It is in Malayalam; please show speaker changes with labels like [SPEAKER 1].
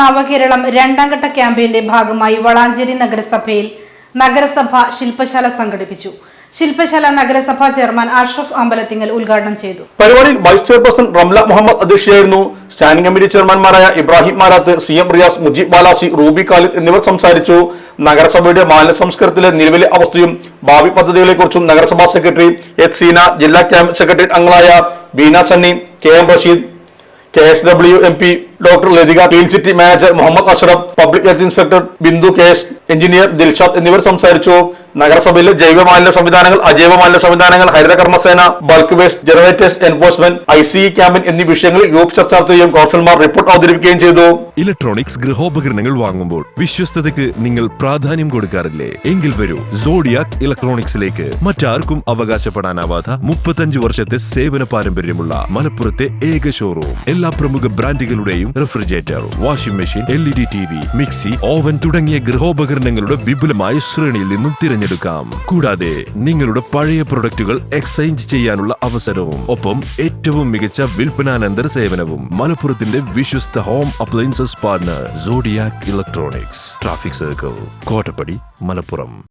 [SPEAKER 1] നവകേരളം രണ്ടാംഘട്ട ക്യാമ്പയിന്റെ ഭാഗമായി വളാഞ്ചേരി നഗരസഭയിൽ നഗരസഭ ശില്പശാല സംഘടിപ്പിച്ചു. ശില്പശാല നഗരസഭാ ചെയർമാൻ അഷ്റഫ് അമ്പലത്തിങ്ങൽ ഉദ്ഘാടനം ചെയ്തു.
[SPEAKER 2] പരിപാടിയിൽ വൈസ് ചെയർപേഴ്സൺ റംല മുഹമ്മദ് അധ്യക്ഷയായിരുന്നു. സ്റ്റാൻഡിംഗ് കമ്മിറ്റി ചെയർമാൻമാരായ ഇബ്രാഹിം മാരാത്ത്, CM റിയാസ്, മുജീബ് ബാലാസി, റൂബി ഖാലിദ് എന്നിവർ സംസാരിച്ചു. നഗരസഭയുടെ മാലിന്യ സംസ്കരണത്തിലെ നിലവിലെ അവസ്ഥയും ഭാവി പദ്ധതികളെക്കുറിച്ചും നഗരസഭാ സെക്രട്ടറി H. സീന, ജില്ലാ ക്യാമ്പ് സെക്രട്ടറി അംഗങ്ങളായ Beena Sunny, KM Rasheed, KSW MP doctor Lathika, clean city manager Muhammad Ashraf, public health inspector Bindu KS, engineer Dilshad എന്നിവർ സംസാരിച്ചു. നഗരസഭയിലെ ജൈവ മാലിന്യ സംവിധാനങ്ങൾ, അജൈവ മാലിന്യ സംവിധാനങ്ങൾ, Haritha Karmasena, bulk waste generators enforcement, ICE campaign എന്നീ വിഷയങ്ങളിൽ ഗ്രൂപ്പ് ചർച്ച നടത്തുകയും കൗൺസിലർമാർ റിപ്പോർട്ട് അവതരിപ്പിക്കുകയും ചെയ്തു.
[SPEAKER 3] ഇലക്ട്രോണിക്സ് ഗൃഹോപകരണങ്ങൾ വാങ്ങുമ്പോൾ വിശ്വസ്തതയ്ക്ക് നിങ്ങൾ പ്രാധാന്യം കൊടുക്കാറില്ലേ? എങ്കിൽ വരൂ സോഡിയാക് ഇലക്ട്രോണിക്സിലേക്ക്. മറ്റാർക്കും അവകാശപ്പെടാനാവാത്ത 35 വർഷത്തെ സേവന പാരമ്പര്യമുള്ള മലപ്പുറത്തെ ഏക ഷോറൂം. എല്ലാ പ്രമുഖ ബ്രാൻഡുകളുടെയും refrigerator, washing machine, LED TV, mixie, oven തുടങ്ങിയ ഗൃഹോപകരണങ്ങളുടെ വിപുലമായ ശ്രേണിയിൽ നിന്നും തിരഞ്ഞെടുക്കാം. കൂടാതെ നിങ്ങളുടെ പഴയ പ്രൊഡക്റ്റുകൾ എക്സ്ചേഞ്ച് ചെയ്യാനുള്ള അവസരവും, ഒപ്പം ഏറ്റവും മികച്ച വിൽപ്പനാനന്തര സേവനവും. മലപ്പുറത്തിന്റെ വിശ്വസ്ത home appliances partner Zodiac electronics, traffic circle, Kottappadi, Malappuram.